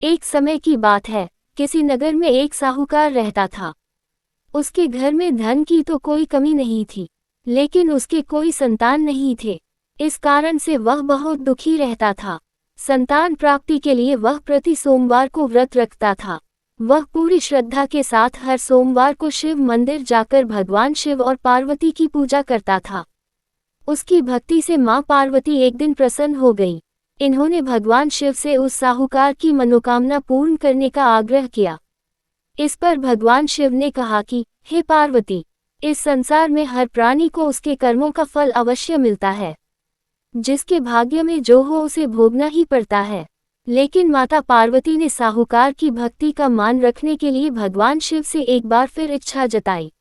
एक समय की बात है, किसी नगर में एक साहूकार रहता था। उसके घर में धन की तो कोई कमी नहीं थी, लेकिन उसके कोई संतान नहीं थे। इस कारण से वह बहुत दुखी रहता था। संतान प्राप्ति के लिए वह प्रति सोमवार को व्रत रखता था। वह पूरी श्रद्धा के साथ हर सोमवार को शिव मंदिर जाकर भगवान शिव और पार्वती की पूजा करता था। उसकी भक्ति से मां पार्वती एक दिन प्रसन्न हो गई। इन्होंने भगवान शिव से उस साहूकार की मनोकामना पूर्ण करने का आग्रह किया। इस पर भगवान शिव ने कहा कि हे पार्वती, इस संसार में हर प्राणी को उसके कर्मों का फल अवश्य मिलता है। जिसके भाग्य में जो हो उसे भोगना ही पड़ता है। लेकिन माता पार्वती ने साहूकार की भक्ति का मान रखने के लिए भगवान शिव से एक बार फिर इच्छा जताई।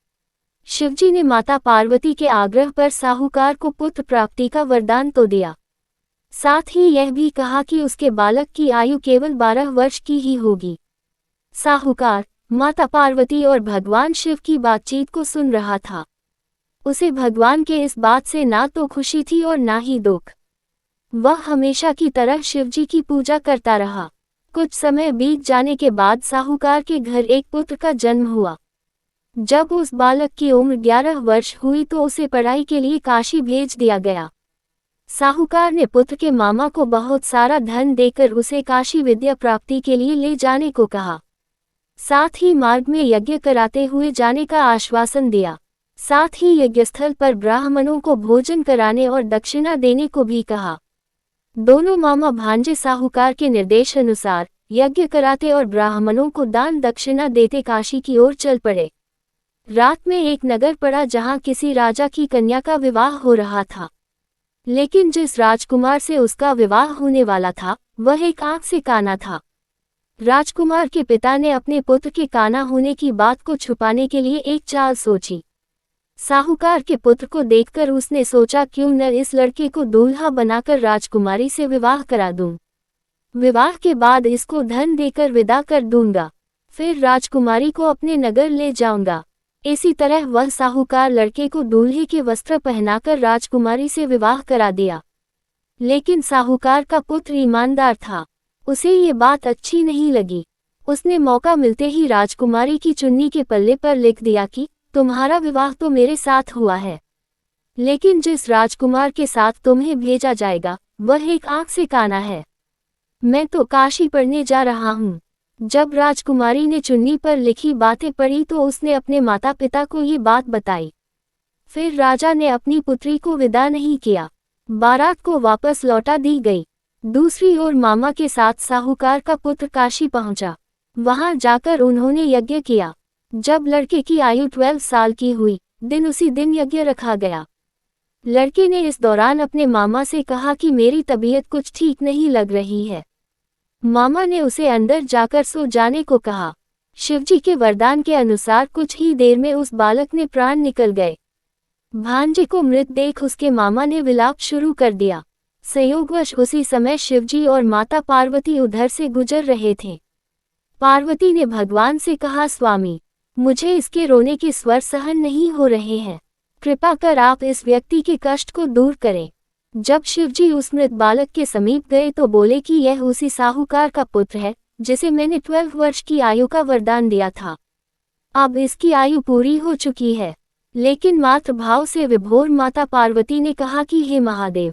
शिवजी ने माता पार्वती के आग्रह पर साहूकार को पुत्र प्राप्ति का वरदान तो दिया, साथ ही यह भी कहा कि उसके बालक की आयु केवल 12 वर्ष की ही होगी। साहूकार माता पार्वती और भगवान शिव की बातचीत को सुन रहा था। उसे भगवान के इस बात से ना तो खुशी थी और ना ही दुख। वह हमेशा की तरह शिवजी की पूजा करता रहा। कुछ समय बीत जाने के बाद साहूकार के घर एक पुत्र का जन्म हुआ। जब उस बालक की उम्र 11 वर्ष हुई तो उसे पढ़ाई के लिए काशी भेज दिया गया। साहूकार ने पुत्र के मामा को बहुत सारा धन देकर उसे काशी विद्या प्राप्ति के लिए ले जाने को कहा। साथ ही मार्ग में यज्ञ कराते हुए जाने का आश्वासन दिया। साथ ही यज्ञस्थल पर ब्राह्मणों को भोजन कराने और दक्षिणा देने को भी कहा। दोनों मामा भांजे साहूकार के निर्देश अनुसार यज्ञ कराते और ब्राह्मणों को दान दक्षिणा देते काशी की ओर चल पड़े। रात में एक नगर पड़ा जहां किसी राजा की कन्या का विवाह हो रहा था। लेकिन जिस राजकुमार से उसका विवाह होने वाला था वह एक आंख से काना था। राजकुमार के पिता ने अपने पुत्र के काना होने की बात को छुपाने के लिए एक चाल सोची। साहूकार के पुत्र को देखकर उसने सोचा क्यों न इस लड़के को दूल्हा बनाकर राजकुमारी से विवाह करा दूं। विवाह के बाद इसको धन देकर विदा कर दूंगा, फिर राजकुमारी को अपने नगर ले जाऊंगा। इसी तरह वह साहूकार लड़के को दूल्हे के वस्त्र पहनाकर राजकुमारी से विवाह करा दिया। लेकिन साहूकार का पुत्र ईमानदार था, उसे ये बात अच्छी नहीं लगी। उसने मौका मिलते ही राजकुमारी की चुन्नी के पल्ले पर लिख दिया कि तुम्हारा विवाह तो मेरे साथ हुआ है, लेकिन जिस राजकुमार के साथ तुम्हें भेजा जाएगा वह एक आंख से काना है। मैं तो काशी पढ़ने जा रहा हूँ। जब राजकुमारी ने चुन्नी पर लिखी बातें पढ़ी तो उसने अपने माता पिता को ये बात बताई। फिर राजा ने अपनी पुत्री को विदा नहीं किया, बारात को वापस लौटा दी गई। दूसरी ओर मामा के साथ साहूकार का पुत्र काशी पहुंचा। वहां जाकर उन्होंने यज्ञ किया। जब लड़के की आयु 12 साल की हुई, उसी दिन यज्ञ रखा गया। लड़के ने इस दौरान अपने मामा से कहा कि मेरी तबीयत कुछ ठीक नहीं लग रही है। मामा ने उसे अंदर जाकर सो जाने को कहा। शिवजी के वरदान के अनुसार कुछ ही देर में उस बालक ने प्राण निकल गए। भांजे को मृत देख उसके मामा ने विलाप शुरू कर दिया। संयोगवश उसी समय शिवजी और माता पार्वती उधर से गुजर रहे थे। पार्वती ने भगवान से कहा, स्वामी, मुझे इसके रोने के स्वर सहन नहीं हो रहे हैं, कृपा कर आप इस व्यक्ति के कष्ट को दूर करें। जब शिवजी उस मृत बालक के समीप गए तो बोले कि यह उसी साहूकार का पुत्र है जिसे मैंने 12 वर्ष की आयु का वरदान दिया था। अब इसकी आयु पूरी हो चुकी है। लेकिन मातृ भाव से विभोर माता पार्वती ने कहा कि हे महादेव,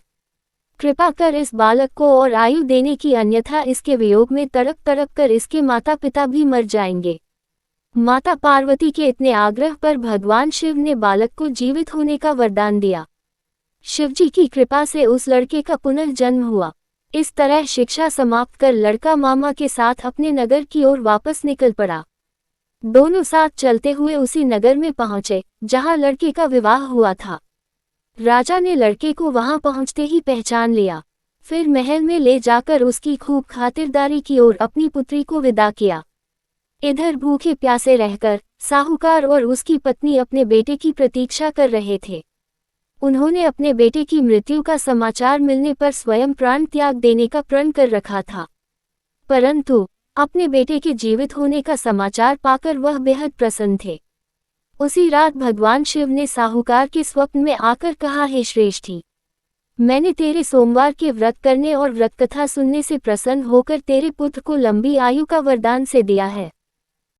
कृपा कर इस बालक को और आयु देने की, अन्यथा इसके वियोग में तड़प तड़प कर इसके माता पिता भी मर जाएंगे। माता पार्वती के इतने आग्रह पर भगवान शिव ने बालक को जीवित होने का वरदान दिया। शिवजी की कृपा से उस लड़के का पुनः जन्म हुआ। इस तरह शिक्षा समाप्त कर लड़का मामा के साथ अपने नगर की ओर वापस निकल पड़ा। दोनों साथ चलते हुए उसी नगर में पहुंचे जहां लड़के का विवाह हुआ था। राजा ने लड़के को वहां पहुंचते ही पहचान लिया। फिर महल में ले जाकर उसकी खूब खातिरदारी की और अपनी पुत्री को विदा किया। इधर भूखे प्यासे रहकर साहूकार और उसकी पत्नी अपने बेटे की प्रतीक्षा कर रहे थे। उन्होंने अपने बेटे की मृत्यु का समाचार मिलने पर स्वयं प्राण त्याग देने का प्रण कर रखा था, परंतु अपने बेटे के जीवित होने का समाचार पाकर वह बेहद प्रसन्न थे। उसी रात भगवान शिव ने साहूकार के स्वप्न में आकर कहा, हे श्रेष्ठी, मैंने तेरे सोमवार के व्रत करने और व्रत कथा सुनने से प्रसन्न होकर तेरे पुत्र को लंबी आयु का वरदान से दिया है।